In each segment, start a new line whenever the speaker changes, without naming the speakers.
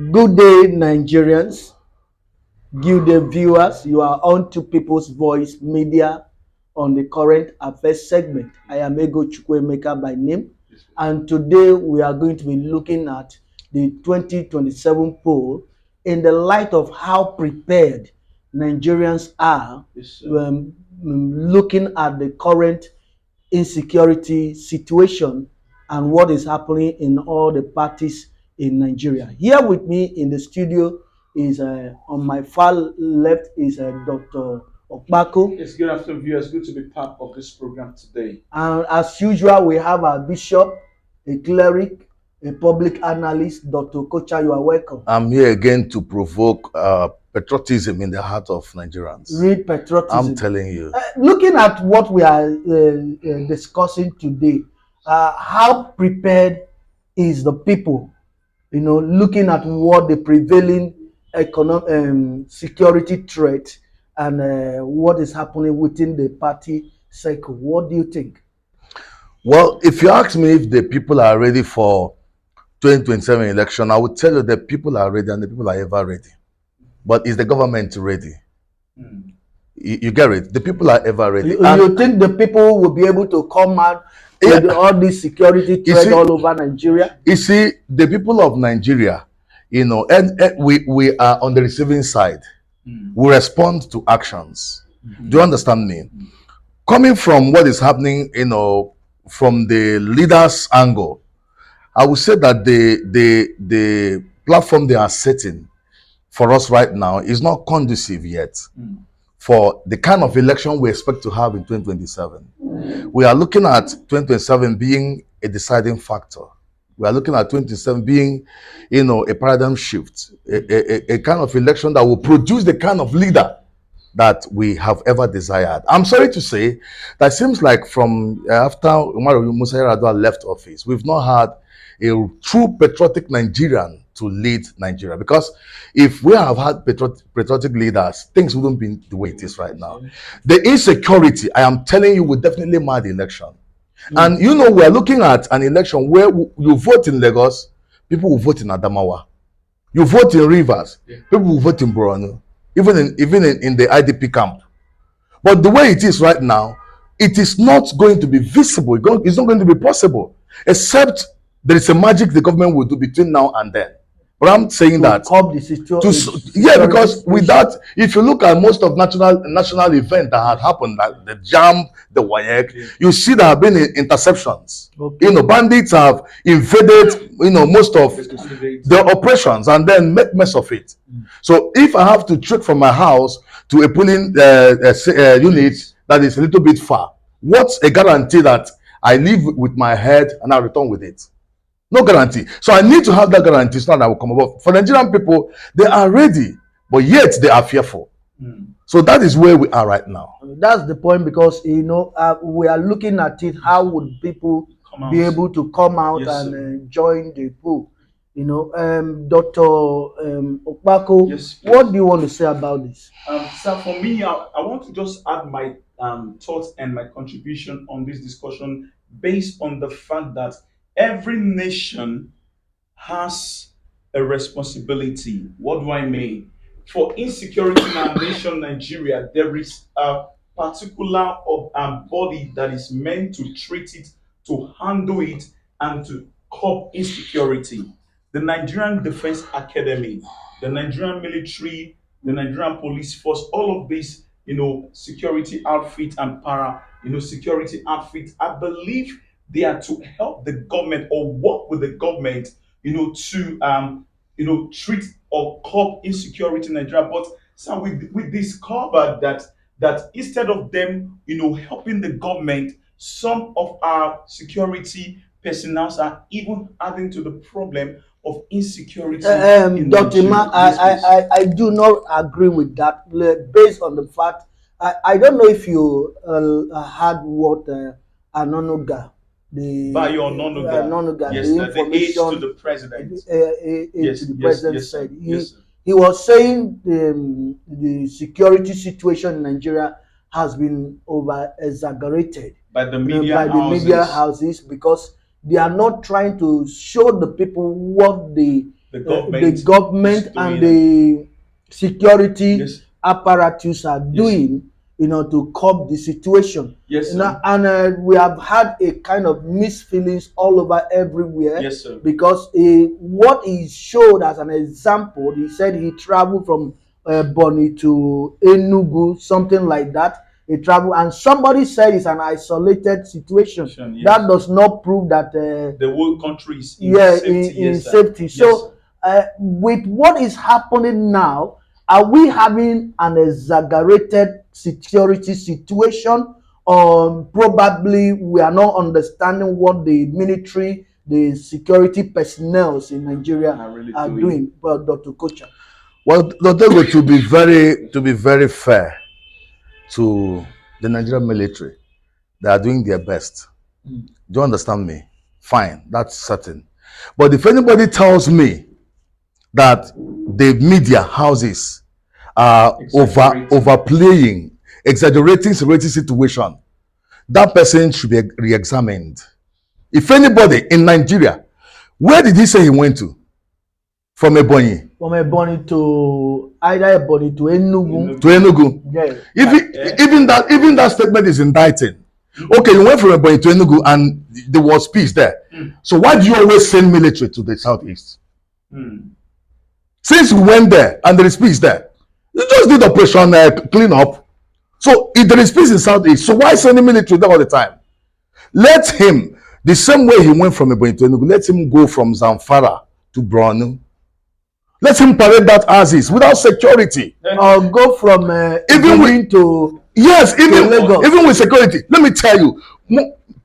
Good day, Nigerians. Good day, viewers. You are on to People's Voice Media on the current affairs segment. I am Ego Chukwemeka by name, and today we are going to be looking at the 2027 poll in the light of how prepared Nigerians are, looking at the current insecurity situation and what is happening in all the parties in Nigeria. Here with me in the studio is on my far left is Dr. Okpako.
It's good afternoon, viewers. Good to be part of this program today.
And as usual, we have our bishop, a cleric, a public analyst, Dr. Kocha. You are welcome.
I'm here again to provoke patriotism in the heart of Nigerians.
Real patriotism.
I'm telling you.
Looking at what we are discussing today, how prepared is the people? Looking at what the prevailing economic security threat and what is happening within the party cycle. What do you think?
Well, if you ask me if the people are ready for 2027 election, I would tell you that people are ready and the people are ever ready. But is the government ready? You get it? The people are ever ready.
You think the people will be able to come out with all this security threat all over Nigeria?
You see, the people of Nigeria, and we are on the receiving side. We respond to actions. Do you understand me? Coming from what is happening, from the leaders' angle, I would say that the platform they are setting for us right now is not conducive yet for the kind of election we expect to have in 2027. We are looking at 2027 being a deciding factor. We are looking at 2027 being, a paradigm shift, a kind of election that will produce the kind of leader that we have ever desired. I'm sorry to say that seems like from after Umaru Musa Yar'Adua left office, we've not had a true patriotic Nigerian to lead Nigeria. Because if we have had patriotic leaders, things wouldn't be the way it is right now. The insecurity, I am telling you, will definitely mar the election. And we are looking at an election where you vote in Lagos, people will vote in Adamawa. You vote in Rivers, people will vote in Borno, even in the IDP camp. But the way it is right now, it is not going to be visible. It's not going to be possible, except there is a magic the government will do between now and then. But I'm saying that because with that, if you look at most of national events that had happened, like the JAM, the WAEC, you see there have been interceptions. Okay. Bandits have invaded, most of the operations and then make mess of it. So if I have to trek from my house to a polling unit that is a little bit far, what's a guarantee that I leave with my head and I return with it? No guarantee. So I need to have that guarantee so that I will come above. For Nigerian people, they are ready, but yet they are fearful. So that is where we are right now.
That's the point, because we are looking at it. How would people be able to come out and join the pool? Dr. Okpako, what do you want to say about this?
So for me, I want to just add my thoughts and my contribution on this discussion based on the fact that every nation has a responsibility. What do I mean? For insecurity in our nation, Nigeria, there is a particular body that is meant to treat it, to handle it, and to curb insecurity. The Nigerian Defense Academy, the Nigerian military, the Nigerian police force, all of these, security outfit and security outfit, I believe they are to help the government or work with the government, to treat or curb insecurity in Nigeria. But so we discovered that instead of them, helping the government, some of our security personnel are even adding to the problem of insecurity.
Dr. Ma, I do not agree with that, based on the fact I don't know if you heard what Anonuga,
Nonuga, yes, the aide to the president,
said. He was saying the security situation in Nigeria has been over exaggerated
by the media
houses, because they are not trying to show the people what the the government and the security apparatus are doing, to curb the situation.
Yes, sir.
And we have had a kind of mixed feelings all over everywhere.
Yes, sir.
Because what he showed as an example, he said he traveled from Bonny to Enugu, something like that. He traveled, and somebody said it's an isolated situation.
Yes.
That does not prove that
the whole country is in safety.
In safety. So, with what is happening now, are we having an exaggerated security situation, or probably we are not understanding what the military, the security personnel in Nigeria are doing? Well, Dr. Kocha.
Well, Dr. to be very fair to the Nigerian military, they are doing their best. Do you understand me? Fine, that's certain. But if anybody tells me that the media houses are overplaying, exaggerating security situation, that person should be re-examined. If anybody in Nigeria, where did he say he went to? From Ebonyi.
From Ebonyi to either Ebonyi to Enugu.
To Enugu.
Yeah.
Even that statement is indicting. Okay, you went from Ebonyi to Enugu and there was peace there. So why do you always send military to the southeast? Since you went there and there is peace there, you just did operation clean up. So if there is peace in southeast, so why sending military there all the time? Let him, the same way he went from Ebonyi to Enugu, let him go from Zamfara to Borno. Let him parade that as is without security.
Or go from even to
Lagos. Even with security. Let me tell you,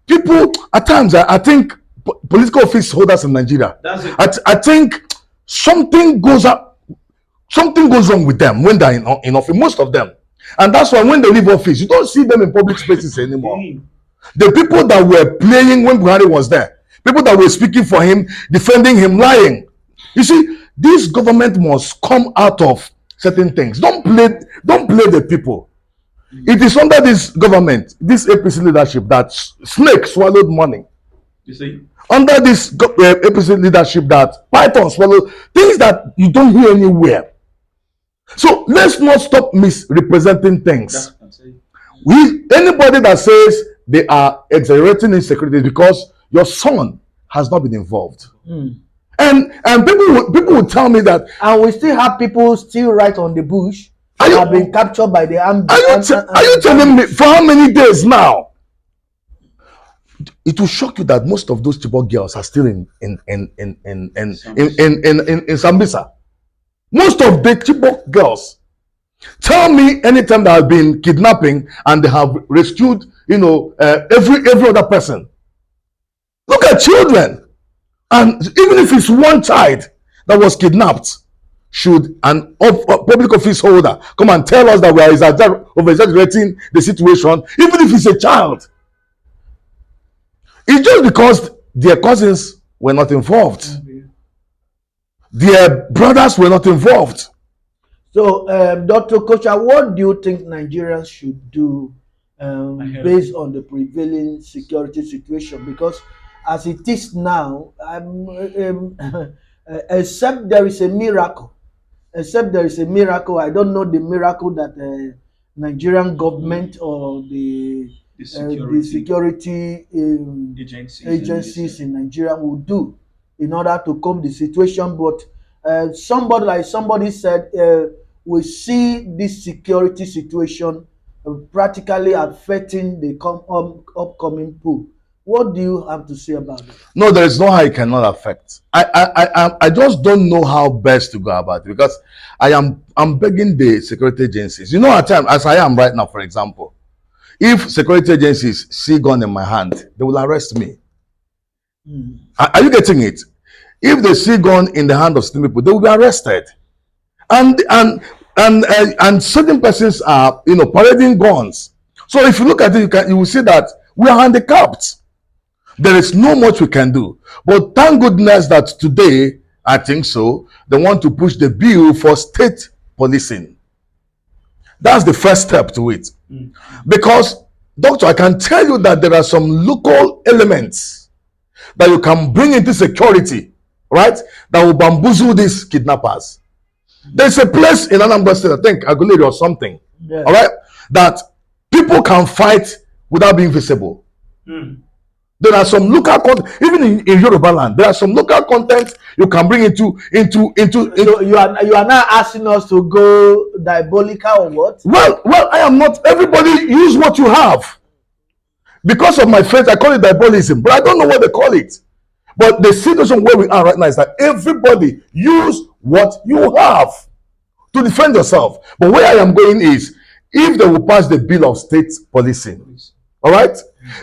people at times, I think political office holders in Nigeria, I think something goes wrong with them when they're in office. Most of them, and that's why when they leave office, you don't see them in public spaces anymore. The people that were playing when Buhari was there, people that were speaking for him, defending him, lying. You see, this government must come out of certain things. Don't play the people. It is under this government, this APC leadership, that snake swallowed money.
You see?
Under this APC leadership, that python swallowed things that you don't hear anywhere. So let's not stop misrepresenting things. Anybody that says they are exaggerating insecurity because your son has not been involved. And people will tell me that,
and we still have people still right on the bush have been captured by the army.
Are you telling me for how many days now? It will shock you that most of those Chibok girls are still in Sambisa. Most of the Chibok girls. Tell me anytime there have been kidnapping and they have rescued, every other person. Look at children. And even if it's one child that was kidnapped, should an public office holder come and tell us that we are over-exaggerating the situation, even if it's a child? It's just because their cousins were not involved. Their brothers were not involved.
So, Dr. Kocha, what do you think Nigerians should do based on the prevailing security situation? Because as it is now, except there is a miracle, I don't know the miracle that Nigerian government or the security agencies in Nigeria will do in order to calm the situation. But somebody said, we see this security situation practically affecting the upcoming pool. What do you have to say about it?
No, there is no how it cannot affect. I just don't know how best to go about it, because I'm begging the security agencies. At times, as I am right now, for example, if security agencies see gun in my hand, they will arrest me. Are you getting it? If they see gun in the hand of certain people, they will be arrested. And certain persons are parading guns. So if you look at it, you will see that we are handicapped. There is no much we can do. But thank goodness that today, I think so, they want to push the bill for state policing. That's the first step to it. Because, doctor, I can tell you that there are some local elements that you can bring into security, right, that will bamboozle these kidnappers. There's a place in Anambra State, I think Aguleri or something,
Yeah.
all right, that people can fight without being visible. There are some local content, even in Yoruba land, there are some local content you can bring into.
So you are now asking us to go diabolical or what?
Well, I am not. Everybody use what you have. Because of my faith, I call it diabolism, but I don't know what they call it. But the situation where we are right now is that everybody use what you have to defend yourself. But where I am going is, if they will pass the bill of state policing, all right,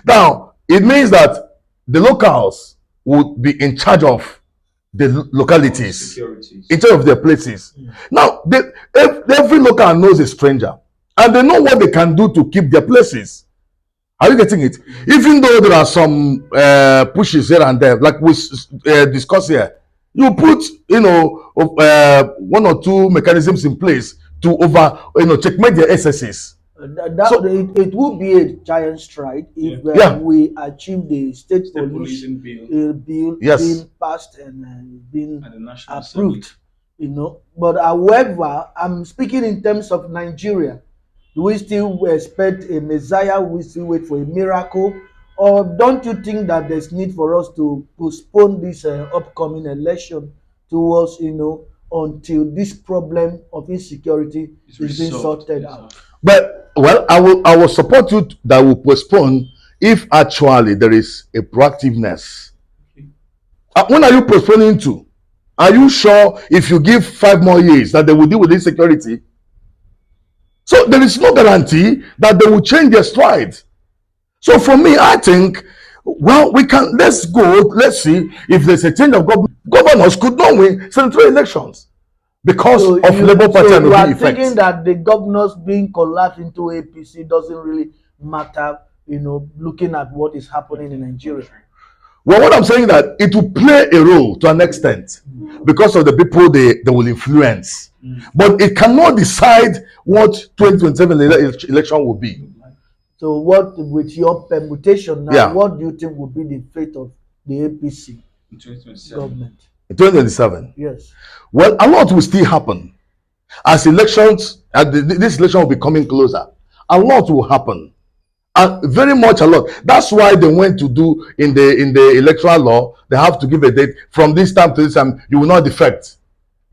now it means that the locals would be in charge of the localities, in charge of their places. Now, every local knows a stranger, and they know what they can do to keep their places. Are you getting it? Even though there are some pushes here and there, like we discuss here, you put, one or two mechanisms in place to checkmate their excesses.
It will be a giant stride if we achieve the state police bill
Yes.
being passed and being approved. But however, I'm speaking in terms of Nigeria. Do we still expect a messiah? We still wait for a miracle? Or don't you think that there's need for us to postpone this upcoming election towards, until this problem of insecurity is being sorted out?
But I will support you that will postpone if actually there is a proactiveness. When are you postponing to? Are you sure if you give 5 more years that they will deal with insecurity? So there is no guarantee that they will change their stride. So for me, I think, let's go, let's see if there's a change of government. Governors could not win senatorial elections because of Labour Party and
you are
effect.
thinking that the governors being collapsed into APC doesn't really matter, looking at what is happening in Nigeria.
Well, what I'm saying that it will play a role to an extent because of the people they will influence. But it cannot decide what 2027 election will be.
So what, with your permutation now, what do you think will be the fate of the APC government?
In 2027?
Yes.
Well, a lot will still happen. As elections, this election will be coming closer. A lot will happen. Very much a lot. That's why they went to do in the electoral law, they have to give a date from this time to this time. You will not defect.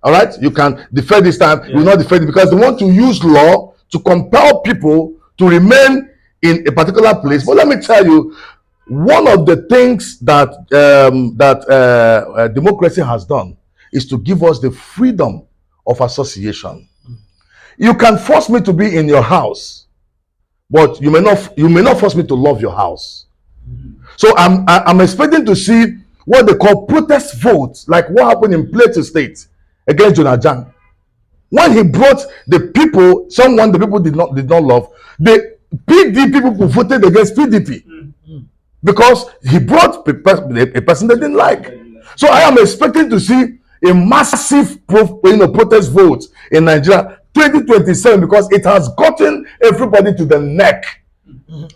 All right, you can defect this time. You will not defect, because they want to use law to compel people to remain in a particular place. But let me tell you, one of the things that democracy has done is to give us the freedom of association. You can force me to be in your house, but you may not force me to love your house. So I'm expecting to see what they call protest votes, like what happened in Plateau State against Jonah Jang. When he brought the people did not love, the PDP people voted against PDP because he brought a person they didn't like. So I am expecting to see a massive protest vote in Nigeria 2027, because it has gotten everybody to the neck.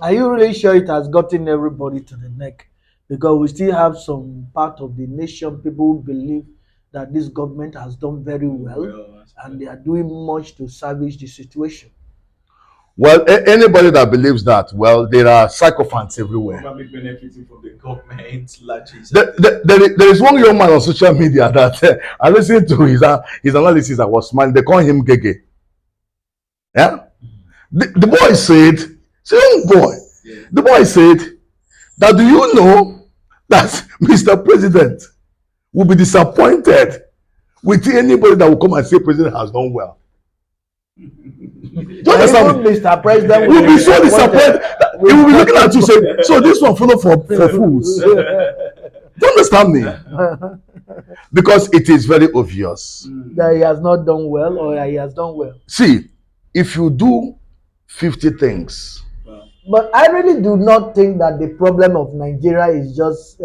Are you really sure it has gotten everybody to the neck? Because we still have some part of the nation, people who believe that this government has done very well and they are doing much to salvage the situation.
Well, anybody that believes that, well, there are sycophants everywhere.
Benefiting from the government,
there is one young man on social media that I listened to his analysis. I was smiling. They call him Gege. Yeah, the boy said, young boy, the boy said that, do you know that Mr. President will be disappointed with anybody that will come and say President has done well? Do you understand?
Mr. President
will be so disappointed. He will be looking at you saying, so this one follow for fools. Do you understand me? Because it is very obvious
that he has not done well, or he has done well.
See, if you do 50 things.
But I really do not think that the problem of Nigeria is just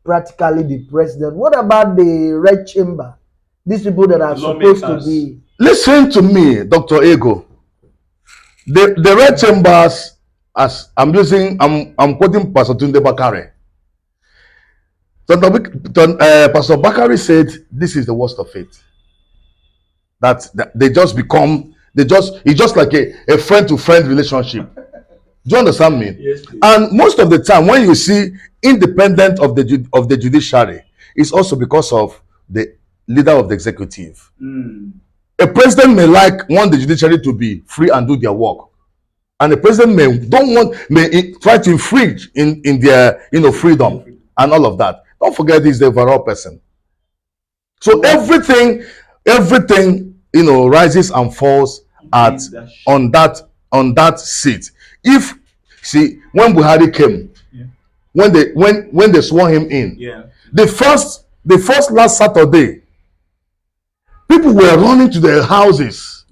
practically the president. What about the red chamber? These people that are supposed to be...
Listen to me, Dr. Ego. The red chambers, as I'm quoting Pastor Tunde Bakare. Pastor Bakari said this is the worst of it. That they just become, it's just like a friend to friend relationship. Do you understand me?
Yes, please.
And most of the time, when you see independent of the judiciary, it's also because of the leader of the executive. A president may want the judiciary to be free and do their work, and the president may try to infringe in their freedom and all of that. Don't forget, he's the overall person. So everything rises and falls on that seat. If when Buhari came, when they swore him in, the first last Saturday, people were running to their houses,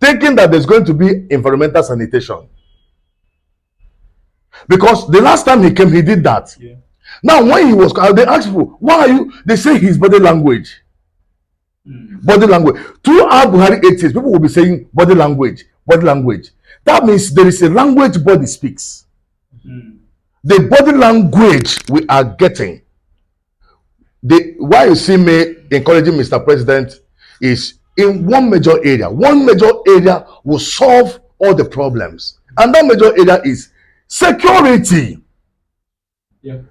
thinking that there's going to be environmental sanitation, because the last time he came, he did that. Now, when he was, they asked people, why are you? They say his body language. Body language. Throughout Buhari 80s, people will be saying body language, body language. That means there is a language body speaks. The body language we are getting. Why you see me encouraging Mr. President is in one major area. One major area will solve all the problems. And that major area is security.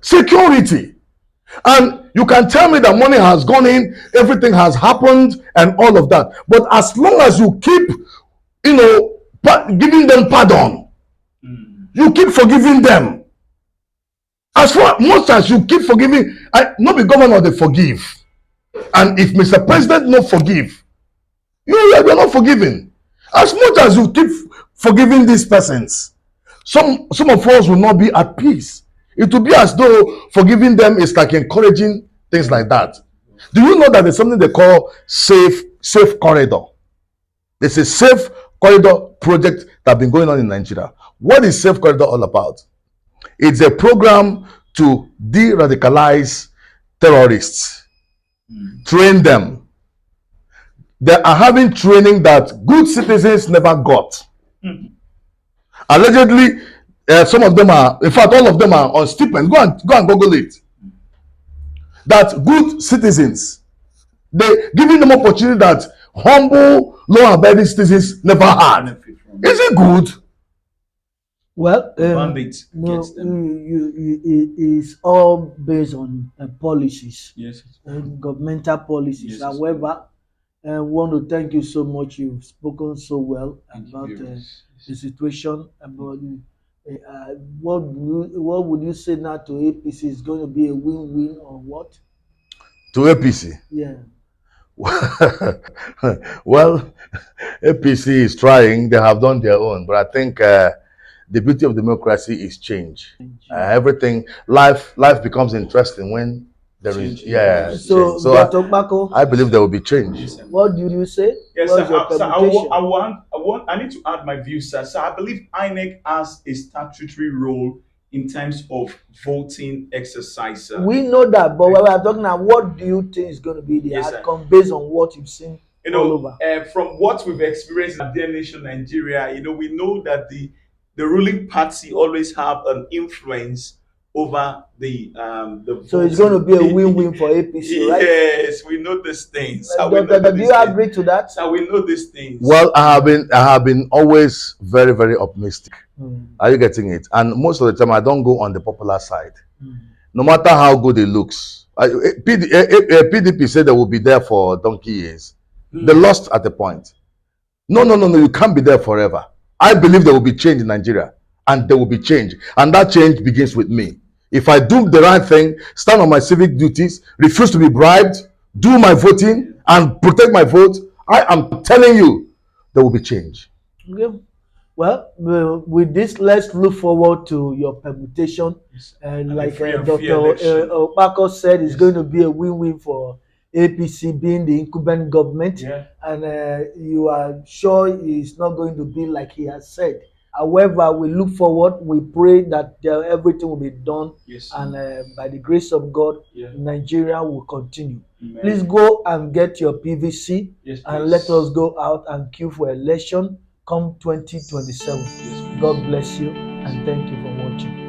Security. And you can tell me that money has gone in, everything has happened, and all of that. But as long as you keep, giving them pardon, you keep forgiving them. As much as you keep forgiving, not the governor they forgive. And if Mr. President not forgive, you're not forgiving. As much as you keep forgiving these persons, some of us will not be at peace. It will be as though forgiving them is like encouraging things like that. Do you know that there's something they call safe corridor? There's a safe corridor project that's been going on in Nigeria. What is safe corridor all about? It's a program to de-radicalize terrorists, train them. They are having training that good citizens never got. Allegedly, some of them are, in fact, all of them are on stipend. Go and Google it. That good citizens, they giving them opportunity that humble, law-abiding citizens never had. Is it good?
Well,
bandits
no,
gets them.
it's all based on policies,
Yes.
governmental policies.
Yes,
However, I want to thank you so much. You've spoken so well
Thank you
about
very much.
the situation. About what would you say now to APC is going to be a win-win or what?
To APC?
Yeah.
Well, APC is trying. They have done their own, but I think the beauty of democracy is change. Everything, life becomes interesting when there is change.
So Dr. Bako,
I believe there will be change.
Yes, sir.
what do you say?
Yes,
What's
sir.
your
Sir,
permutation?
I need to add my view, sir. So I believe INEC has a statutory role in terms of voting exercise, sir.
We know that, but we are talking about what do you think is going to be the
Yes, sir.
outcome based on what you've seen all over?
From what we've experienced in dear nation Nigeria, we know that the ruling party always have an influence over the
So it's going to be a win-win for APC, right?
Yes, we know these things.
Do you agree to that?
So we know these things.
Well, I have been always very, very optimistic. Are you getting it? And most of the time, I don't go on the popular side. No matter how good it looks. PDP said they will be there for donkey years. They lost at the point. No, you can't be there forever. I believe there will be change in Nigeria, and there will be change, and that change begins with me. If I do the right thing, stand on my civic duties, refuse to be bribed, do my voting, and protect my vote, I am telling you, there will be change.
Okay. Well, with this, let's look forward to your permutation. And like Dr. Opako said, it's going to be a win-win for APC being the incumbent government. And you are sure it's not going to be like he has said. However, we look forward, we pray that everything will be done. And by the grace of God, Nigeria will continue. Amen. Please go and get your PVC and let us go out and queue for election come 2027. God bless you and thank you for watching.